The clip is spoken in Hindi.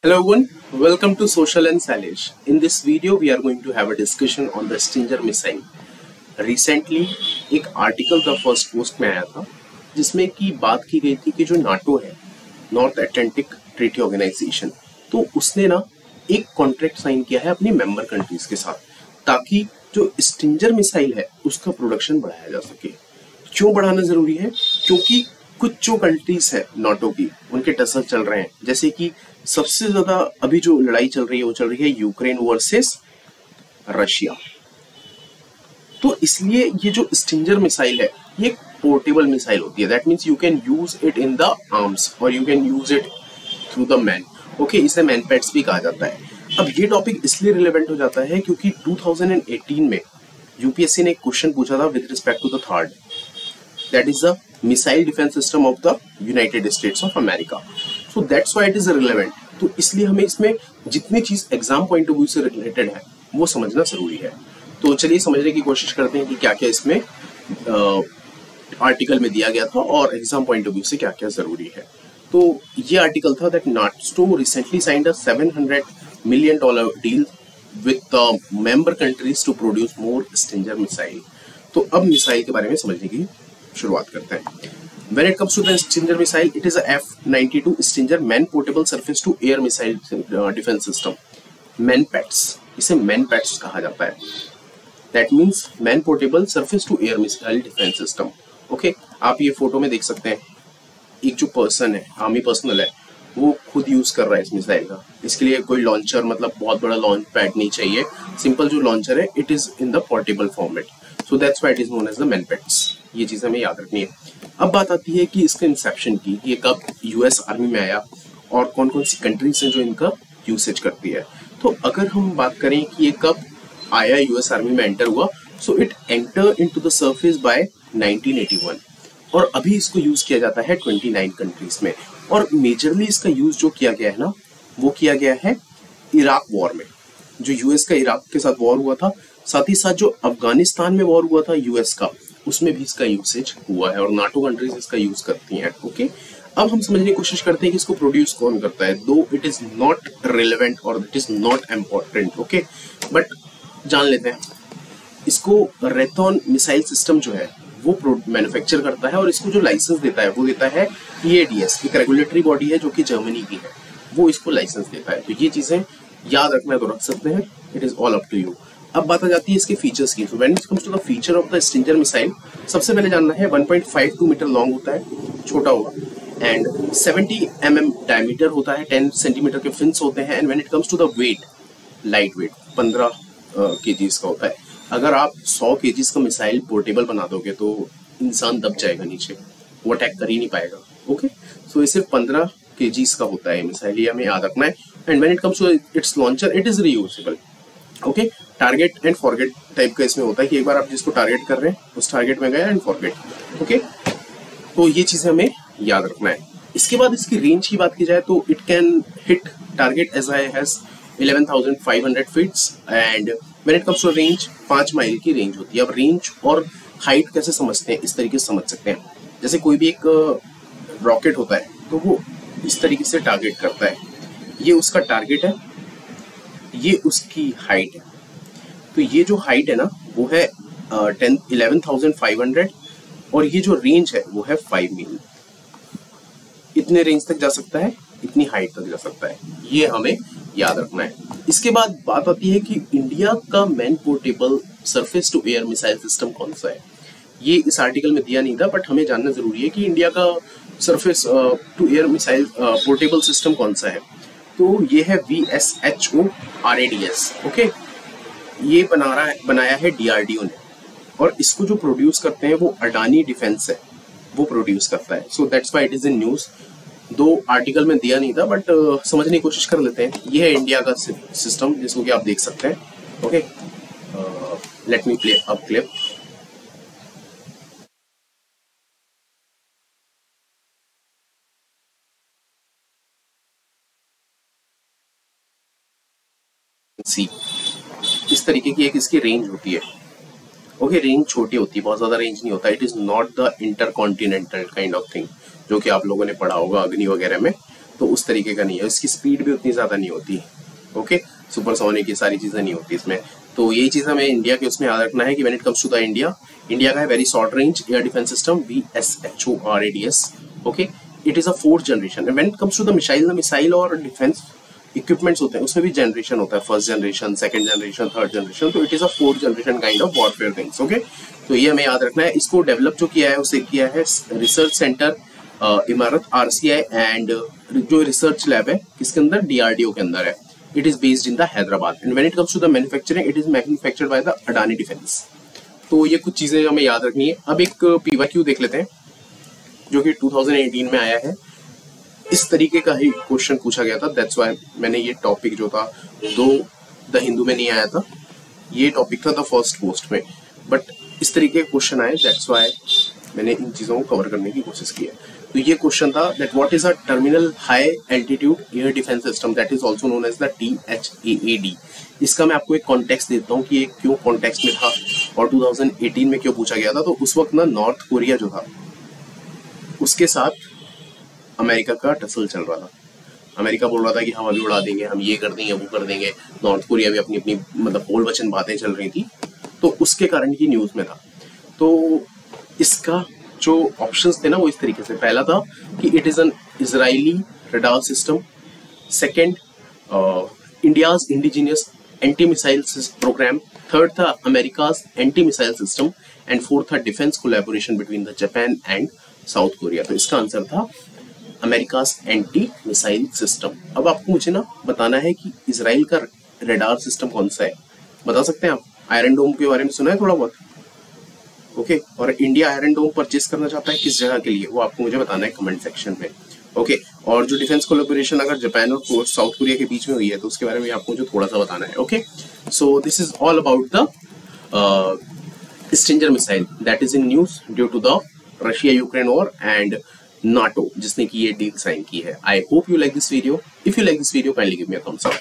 Hello everyone, welcome to Social and Salish. In this video, we are going to have a discussion on the Stinger missile. Recently, एक आर्टिकल द फर्स्ट पोस्ट में आया था जिसमें की बात की गई थी कि जो नाटो है, नॉर्थ अटलांटिक ट्रीटी ऑर्गेनाइजेशन, तो उसने ना एक कॉन्ट्रैक्ट साइन किया है अपनी मेंबर कंट्रीज के साथ ताकि जो स्टिंजर मिसाइल है उसका प्रोडक्शन बढ़ाया जा सके। क्यों बढ़ाना जरूरी है? क्योंकि कुछ जो कंट्रीज है नाटो की उनके टसल चल रहे हैं, जैसे कि सबसे ज्यादा अभी जो लड़ाई चल रही है वो चल रही है यूक्रेन वर्सेस रशिया। तो इसलिए ये जो स्टिंजर मिसाइल है ये एक पोर्टेबल मिसाइल होती है। That means you can use it in the arms और you can use it through the man. Okay, इसे मैन पैड्स भी कहा जाता है। अब ये टॉपिक इसलिए रिलेवेंट हो जाता है क्योंकि 2018 में यूपीएससी ने एक क्वेश्चन पूछा था with respect to the third, that is the missile defense system of the United States of America. So that's why it is relevant. तो इसलिए हमें इसमें जितनी चीज एग्जाम पॉइंट ऑफ व्यू से रिलेटेड है वो समझना जरूरी है। तो चलिए समझने की कोशिश करते हैं कि क्या क्या इसमें आर्टिकल में दिया गया था और एग्जाम पॉइंट ऑफ व्यू से क्या क्या जरूरी है। तो ये आर्टिकल था that NATO recently signed a $700 million deal with the member countries to produce more Stinger missile. तो अब मिसाइल के बारे में समझने की शुरुआत करते हैं। When it comes to the Stinger missile, it is a F-92 Stinger Man Portable Surface to Air Missile Defense System. MANPADS, इसे MANPADS कहा जाता है। That means Man Portable Surface to Air Missile Defense System. Okay, आप ये फोटो में देख सकते हैं, एक जो पर्सन है, आर्मी पर्सनल है, वो खुद यूज कर रहा है इस मिसाइल का। इसके लिए कोई लॉन्चर, मतलब बहुत बड़ा लॉन्च पैड नहीं चाहिए। सिंपल जो लॉन्चर है, it is in the portable format, so that's why it is known as the MANPADS. ये चीज हमें याद रखनी है। अब बात आती है कि इसका इंसेप्शन की, ये कब यूएस आर्मी में आया और कौन कौन सी कंट्रीज हैं जो इनका यूसेज करती है। तो अगर हम बात करें कि ये कब आया, यूएस आर्मी में एंटर हुआ, so it enter into the surface by 1981 और अभी इसको यूज किया जाता है 29 कंट्रीज में। और मेजरली इसका यूज जो किया गया है ना, वो किया गया है इराक वॉर में, जो यूएस का इराक के साथ वॉर हुआ था, साथ ही साथ जो अफगानिस्तान में वॉर हुआ था यूएस का, उसमें भी इसका यूसेज हुआ है और नाटो कंट्रीज इसका यूज करती हैं। ओके, अब हम समझने की कोशिश करते हैं कि इसको प्रोड्यूस कौन करता है। दो इट इज नॉट रिलेवेंट और it is not important, okay, but जान लेते हैं। इसको रेथॉन मिसाइल सिस्टम जो है वो मैन्युफैक्चर करता है और इसको जो लाइसेंस देता है वो देता है EADS, एक रेगुलेटरी बॉडी है जो कि जर्मनी की है, वो इसको लाइसेंस देता है। तो ये चीजें याद रखना तो रख सकते हैं, it is all up to you. अब बात आ जाती है इसके फीचर्स की। So when it comes to the feature of the Stinger missile, सबसे पहले जानना है 1.52 मीटर लॉन्ग होता है, छोटा होगा, एंड 70 mm डायमीटर होता है, 10 सेंटीमीटर के फिन्स होते हैं, and when it comes to the weight, light weight 15 kgs का होता है। अगर आप 100 kgs का मिसाइल पोर्टेबल बना दोगे तो इंसान दब जाएगा नीचे, वो अटैक कर ही नहीं पाएगा। ओके, सो ये सिर्फ 15 kgs का होता है मिसाइल, ये हमें याद रखना है। And when it comes to its launcher, it is reusable. Okay, target and forget type का इसमें होता है कि एक बार आप जिसको टारगेट कर रहे हैं उस टारगेट में गया एंड फॉरगेट। ओके, तो ये चीजें हमें याद रखना है। इसके बाद इसकी रेंज की बात की जाए तो it can hit target as high as 11,500 feets and when it comes to range 5 mile की रेंज होती है। अब रेंज और हाइट कैसे समझते हैं, इस तरीके से समझ सकते हैं, जैसे कोई भी एक रॉकेट होता है तो वो इस तरीके से टारगेट करता है, ये उसका टारगेट है, ये उसकी हाइट है। तो ये जो हाइट है ना वो है 11,500 और ये जो रेंज है वो है 5 मील। इतने रेंज तक जा सकता है, इतनी हाइट तक जा सकता है, ये हमें याद रखना है। इसके बाद बात आती है कि इंडिया का man portable surface to air missile system कौन सा है। ये इस आर्टिकल में दिया नहीं था, बट हमें जानना जरूरी है कि इंडिया का surface to air missile portable system कौन सा है। तो ये है VSHO RADS। ओके, ये बनाया है DRDO ने और इसको जो प्रोड्यूस करते हैं वो अडानी डिफेंस है, वो प्रोड्यूस करता है। सो that's why it is in news. दो आर्टिकल में दिया नहीं था, बट समझने की कोशिश कर लेते हैं। ये है इंडिया का सिस्टम जिसको कि आप देख सकते हैं। Okay, let me play a clip. See इस तरीके की एक इसकी रेंज होती है। ओके, रेंज छोटी होती है, बहुत ज्यादा रेंज नहीं होता। It is not the intercontinental kind of thing जो कि आप लोगों ने पढ़ा होगा अग्नि वगैरह में। तो उस तरीके का नहीं है, इसकी स्पीड भी उतनी ज्यादा नहीं होती। ओके, सुपरसोनिक ये सारी चीजें नहीं होती इसमें। तो यही चीज हमें इंडिया के उसमें याद रखना है कि when it comes to the India का है very short range air defence system VSHORADS। Okay, it is a 4th generation. When it comes to the missile और डिफेंस इक्विपमेंट्स होते हैं उसमें भी जनरेशन होता है, 1st generation, 2nd generation, 3rd generation. तो it is a 4th generation kind of warfare things. Okay, तो ये हमें याद रखना है। इसको डेवलप जो किया है उसे किया है research centre Imarat RCI and जो रिसर्च लैब है किसके अंदर, DRDO के अंदर है। It is based in the Hyderabad and when it comes to the manufacturing it is manufactured by the Adani defence. तो ये कुछ चीजें हमें याद रखनी है। अब एक PYQ देख लेते हैं जो कि 2018 में आया है। इस तरीके का ही क्वेश्चन पूछा गया था, दैट्स व्हाई मैंने ये टॉपिक जो था दो द हिंदू में नहीं आया था, ये टॉपिक था द फर्स्ट पोस्ट में, बट इस तरीके के क्वेश्चन आए, दैट्स व्हाई मैंने इन चीजों को कवर करने की कोशिश की है। तो ये क्वेश्चन था that what is a terminal high altitude air defence system that is also known as the THAAD। इसका मैं आपको एक कॉन्टेक्स्ट देता हूँ कि ये क्यों कॉन्टेक्स्ट में था और 2018 में क्यों पूछा गया था। तो उस वक्त ना नॉर्थ कोरिया जो था उसके साथ अमेरिका का टसल चल रहा था। अमेरिका बोल रहा था कि हम अभी उड़ा देंगे, हम ये कर देंगे, वो कर देंगे। नॉर्थ कोरिया भी अपनी अपनी मतलब बोल वचन बातें चल रही थी, तो उसके कारण ये न्यूज में था। तो इसका जो ऑप्शंस थे ना वो इस तरीके से, पहला था कि it is an Israeli radar system, second India's indigenous anti missile programme, third था America's anti missile system and fourth था defence collaboration between the Japan and South Korea. तो इसका आंसर था अमेरिकाज एंटी मिसाइल सिस्टम। अब आपको मुझे ना बताना है कि इजराइल का रडार सिस्टम कौन सा है, बता सकते हैं आप? आयरन डोम के बारे में सुना है थोड़ा बहुत? ओके, और इंडिया आयरन डोम परचेस करना चाहता है किस जगह के लिए, वो आपको मुझे बताना है कमेंट सेक्शन में। ओके, और जो डिफेंस कोलैबोरेशन अगर जापान और साउथ कोरिया के बीच में हुई है तो उसके बारे में आपको मुझे थोड़ा सा बताना है। Okay, so this is all about the Stinger missile that is in news due to the Russia Ukraine war and NATO जिसने की ये डील साइन की है। I hope you like this video. If you like this video kindly give me a thumbs up.